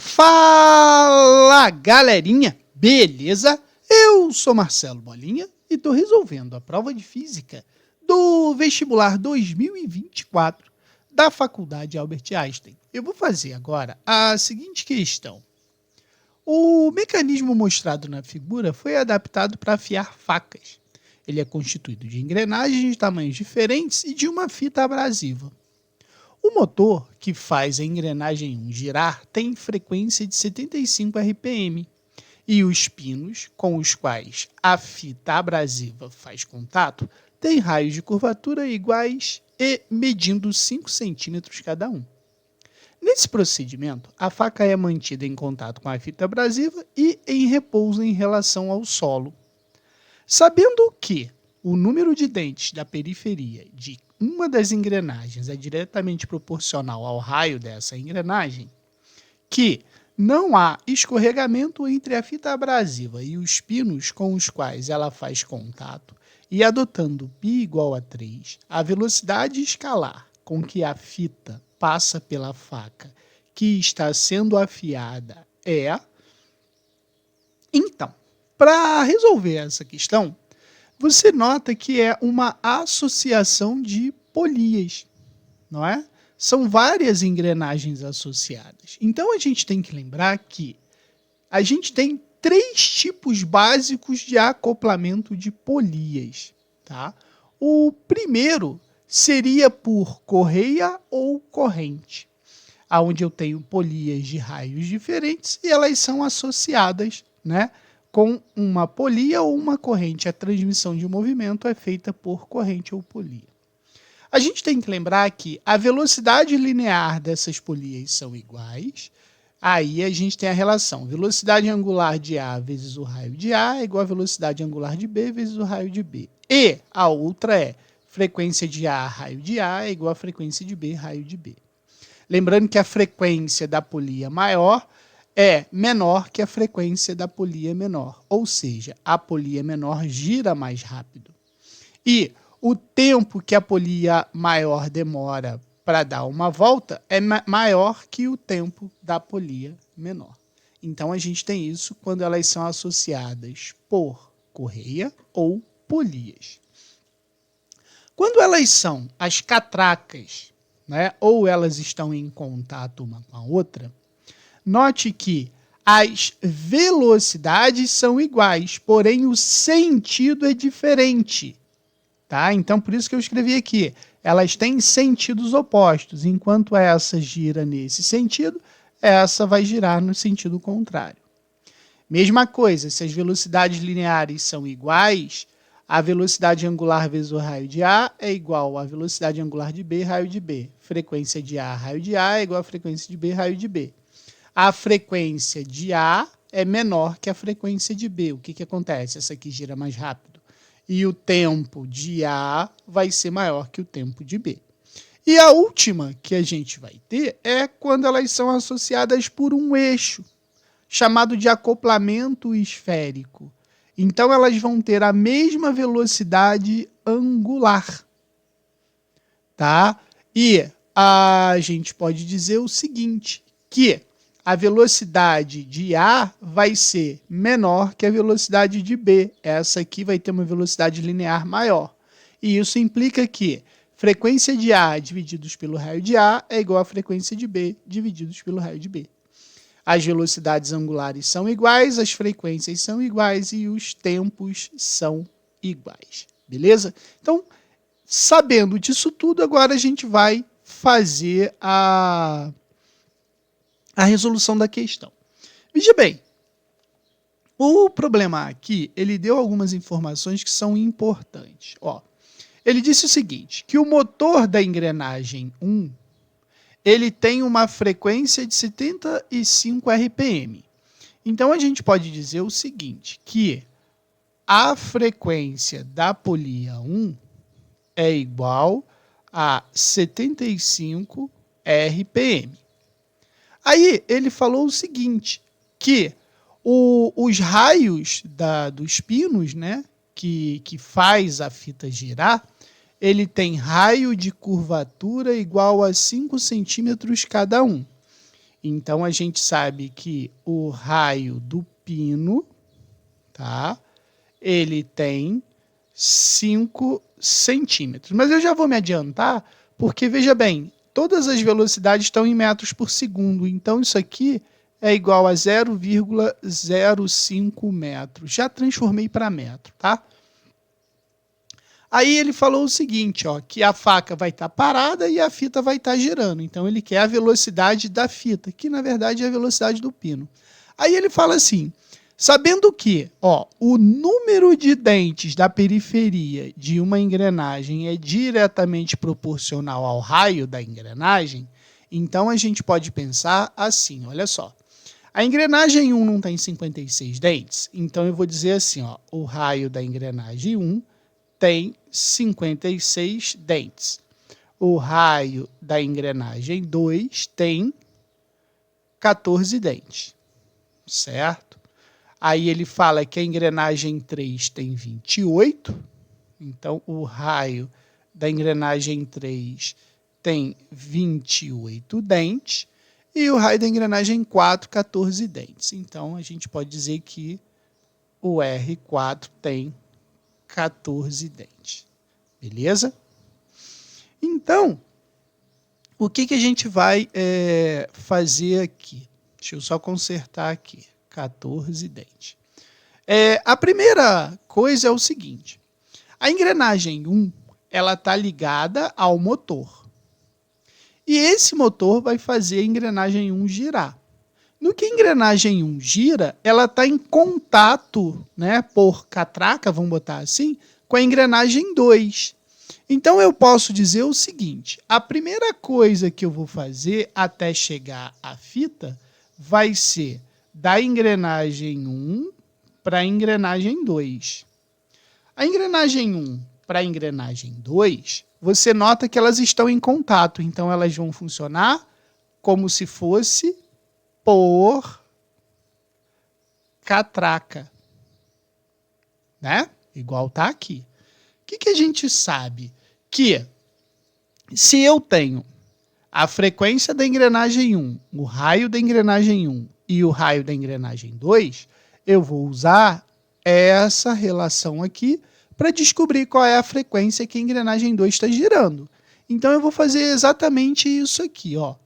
Fala, galerinha! Beleza? Eu sou Marcelo Bolinha e estou resolvendo a prova de Física do vestibular 2024 da Faculdade Albert Einstein. Eu vou fazer agora a seguinte questão. O mecanismo mostrado na figura foi adaptado para afiar facas. Ele é constituído de engrenagens de tamanhos diferentes e de uma fita abrasiva. O motor que faz a engrenagem 1 girar tem frequência de 75 RPM e os pinos com os quais a fita abrasiva faz contato têm raios de curvatura iguais e medindo 5 centímetros cada um. Nesse procedimento, a faca é mantida em contato com a fita abrasiva e em repouso em relação ao solo. Sabendo que o número de dentes da periferia de uma das engrenagens é diretamente proporcional ao raio dessa engrenagem, que não há escorregamento entre a fita abrasiva e os pinos com os quais ela faz contato, e adotando π igual a 3, a velocidade escalar com que a fita passa pela faca que está sendo afiada é... Então, para resolver essa questão, você nota que é uma associação de polias, não é? São várias engrenagens associadas. Então, a gente tem que lembrar que a gente tem 3 tipos básicos de acoplamento de polias, tá? O primeiro seria por correia ou corrente, onde eu tenho polias de raios diferentes e elas são associadas, né, com uma polia ou uma corrente. A transmissão de movimento é feita por corrente ou polia. A gente tem que lembrar que a velocidade linear dessas polias são iguais. Aí a gente tem a relação velocidade angular de A vezes o raio de A é igual a velocidade angular de B vezes o raio de B. E a outra é frequência de A raio de A é igual a frequência de B raio de B. Lembrando que a frequência da polia maior é menor que a frequência da polia menor, ou seja, a polia menor gira mais rápido. E o tempo que a polia maior demora para dar uma volta é maior que o tempo da polia menor. Então, a gente tem isso quando elas são associadas por correia ou polias. Quando elas são as catracas, né, ou elas estão em contato uma com a outra, note que as velocidades são iguais, porém o sentido é diferente. Tá? Então, por isso que eu escrevi aqui. Elas têm sentidos opostos. Enquanto essa gira nesse sentido, essa vai girar no sentido contrário. Mesma coisa, se as velocidades lineares são iguais, a velocidade angular vezes o raio de A é igual à velocidade angular de B, raio de B. Frequência de A, raio de A é igual à frequência de B, raio de B. A frequência de A é menor que a frequência de B. O que acontece? Essa aqui gira mais rápido. E o tempo de A vai ser maior que o tempo de B. E a última que a gente vai ter é quando elas são associadas por um eixo, chamado de acoplamento esférico. Então, elas vão ter a mesma velocidade angular, tá? E a gente pode dizer o seguinte, que a velocidade de A vai ser menor que a velocidade de B. Essa aqui vai ter uma velocidade linear maior. E isso implica que frequência de A divididos pelo raio de A é igual a frequência de B divididos pelo raio de B. As velocidades angulares são iguais, as frequências são iguais e os tempos são iguais. Beleza? Então, sabendo disso tudo, agora a gente vai fazer a resolução da questão. Veja bem, o problema aqui, ele deu algumas informações que são importantes. Ó, ele disse o seguinte, que o motor da engrenagem 1, ele tem uma frequência de 75 RPM. Então, a gente pode dizer o seguinte, que a frequência da polia 1 é igual a 75 RPM. Aí ele falou o seguinte, que os raios dos pinos, né, que faz a fita girar, ele tem raio de curvatura igual a 5 centímetros cada um. Então, a gente sabe que o raio do pino, tá? Ele tem 5 centímetros. Mas eu já vou me adiantar, porque, veja bem, todas as velocidades estão em metros por segundo. Então, isso aqui é igual a 0,05 metros. Já transformei para metro, tá? Aí ele falou o seguinte, ó, que a faca vai estar parada e a fita vai estar girando. Então ele quer a velocidade da fita, que na verdade é a velocidade do pino. Aí ele fala assim, sabendo que, ó, o número de dentes da periferia de uma engrenagem é diretamente proporcional ao raio da engrenagem, então a gente pode pensar assim, olha só. A engrenagem 1 não tem 56 dentes, então eu vou dizer assim, ó, o raio da engrenagem 1 tem 56 dentes. O raio da engrenagem 2 tem 14 dentes, certo? Aí ele fala que a engrenagem 3 tem 28, então o raio da engrenagem 3 tem 28 dentes, e o raio da engrenagem 4, 14 dentes. Então a gente pode dizer que o R4 tem 14 dentes. Beleza? Então, o que a gente vai fazer aqui? Deixa eu só consertar aqui. 14 dentes. A primeira coisa é o seguinte. A engrenagem 1, ela está ligada ao motor. E esse motor vai fazer a engrenagem 1 girar. No que a engrenagem 1 gira, ela está em contato, né, por catraca, vamos botar assim, com a engrenagem 2. Então, eu posso dizer o seguinte, a primeira coisa que eu vou fazer até chegar à fita vai ser da engrenagem 1 para a engrenagem 2. A engrenagem 1 para a engrenagem 2, você nota que elas estão em contato, então elas vão funcionar como se fosse por catraca, né? Igual tá aqui. O que a gente sabe? Que se eu tenho a frequência da engrenagem 1, o raio da engrenagem 1 e o raio da engrenagem 2, eu vou usar essa relação aqui para descobrir qual é a frequência que a engrenagem 2 está girando. Então eu vou fazer exatamente isso aqui, ó.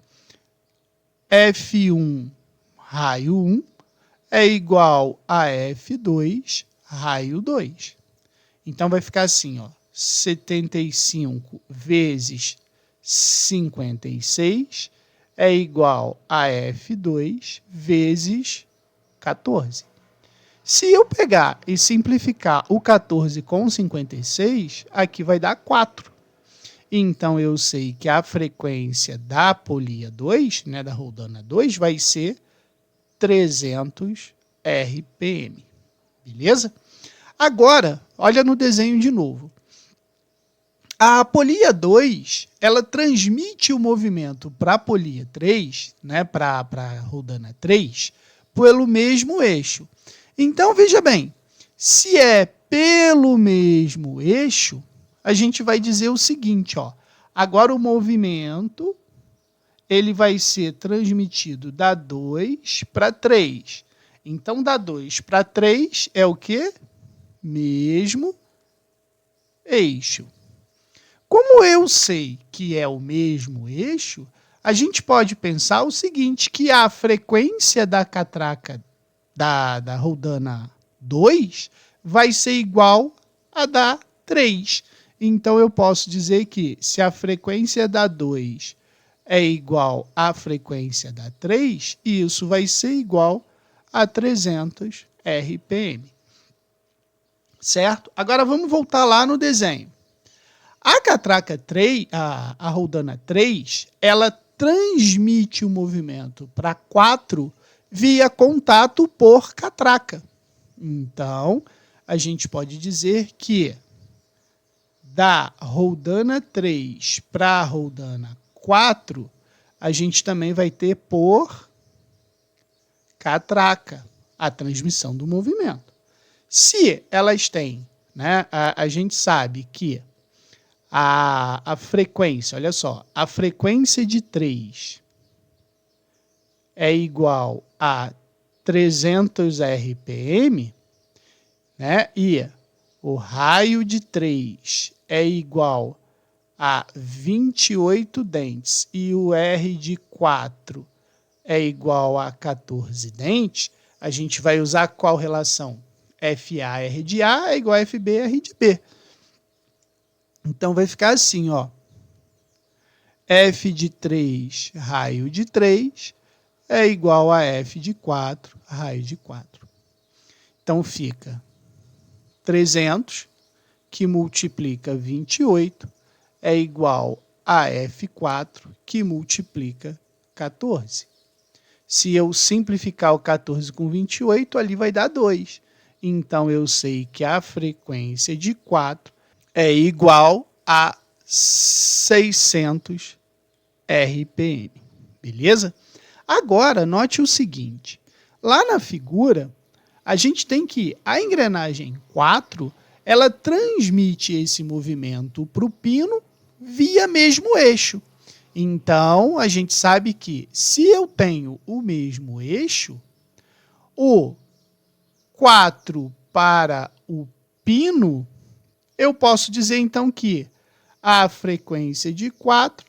F1 raio 1 é igual a F2 raio 2. Então vai ficar assim, ó, 75 vezes 56 é igual a F2 vezes 14. Se eu pegar e simplificar o 14 com 56, aqui vai dar 4. Então, eu sei que a frequência da polia 2, né, da roldana 2, vai ser 300 RPM. Beleza? Agora, olha no desenho de novo. A polia 2, ela transmite o movimento para a polia 3, né, para a roldana 3, pelo mesmo eixo. Então, veja bem, se é pelo mesmo eixo, a gente vai dizer o seguinte, ó, agora o movimento ele vai ser transmitido da 2 para 3. Então, da 2 para 3 é o quê? Mesmo eixo. Como eu sei que é o mesmo eixo, a gente pode pensar o seguinte, que a frequência da catraca da roldana 2 vai ser igual a da 3. Então, eu posso dizer que se a frequência da 2 é igual à frequência da 3, isso vai ser igual a 300 RPM. Certo? Agora, vamos voltar lá no desenho. A catraca 3, a roldana 3, ela transmite o movimento para 4 via contato por catraca. Então, a gente pode dizer que da roldana 3 para a roldana 4, a gente também vai ter por catraca a transmissão do movimento. Se elas têm, né, a gente sabe que a frequência, olha só, a frequência de 3 é igual a 300 RPM, né? E o raio de 3 é igual a 28 dentes e o R de 4 é igual a 14 dentes, a gente vai usar qual relação? FA R de A é igual a FB R de B. Então vai ficar assim, ó. F de 3 raio de 3 é igual a F de 4 raio de 4. Então fica 300, que multiplica 28, é igual a F4, que multiplica 14. Se eu simplificar o 14 com 28, ali vai dar 2. Então, eu sei que a frequência de 4 é igual a 600 RPM. Beleza? Agora, note o seguinte. Lá na figura, a gente tem que a engrenagem 4, ela transmite esse movimento para o pino via mesmo eixo. Então, a gente sabe que se eu tenho o mesmo eixo, o 4 para o pino, eu posso dizer então que a frequência de 4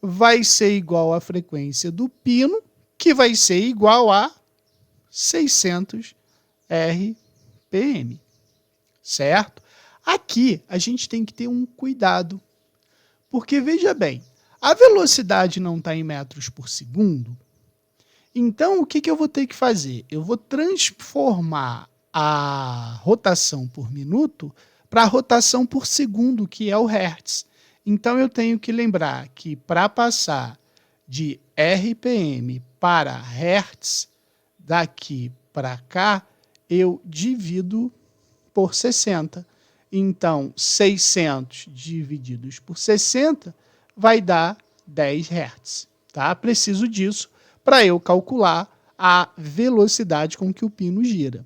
vai ser igual à frequência do pino, que vai ser igual a 600 RPM, certo? Aqui a gente tem que ter um cuidado, porque veja bem, a velocidade não está em metros por segundo, então o que eu vou ter que fazer? Eu vou transformar a rotação por minuto para a rotação por segundo, que é o hertz. Então eu tenho que lembrar que para passar de RPM para hertz, daqui para cá, eu divido por 60. Então, 600 divididos por 60 vai dar 10 Hz. Tá? Preciso disso para eu calcular a velocidade com que o pino gira.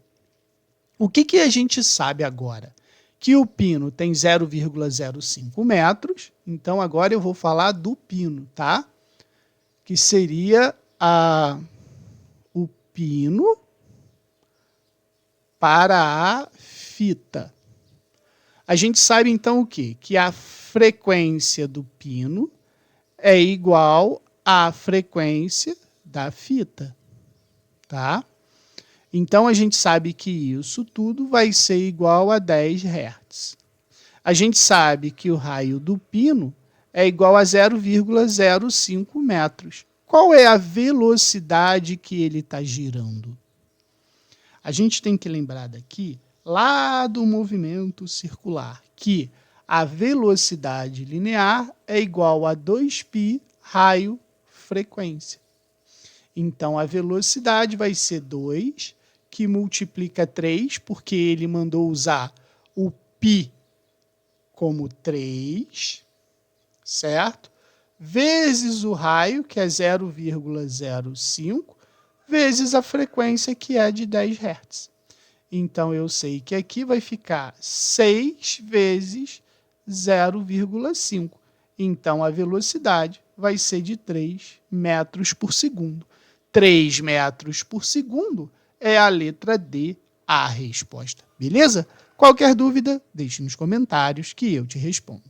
O que a gente sabe agora? Que o pino tem 0,05 metros, então agora eu vou falar do pino, tá? Que seria o pino para a fita. A gente sabe então o quê? Que a frequência do pino é igual à frequência da fita, tá? Então a gente sabe que isso tudo vai ser igual a 10 Hz. A gente sabe que o raio do pino é igual a 0,05 metros. Qual é a velocidade que ele está girando? A gente tem que lembrar daqui, lá do movimento circular, que a velocidade linear é igual a 2π raio frequência. Então, a velocidade vai ser 2, que multiplica 3, porque ele mandou usar o π como 3, certo? Vezes o raio, que é 0,05, vezes a frequência, que é de 10 Hz. Então, eu sei que aqui vai ficar 6 vezes 0,5. Então, a velocidade vai ser de 3 metros por segundo. 3 metros por segundo é a letra D, a resposta. Beleza? Qualquer dúvida, deixe nos comentários que eu te respondo.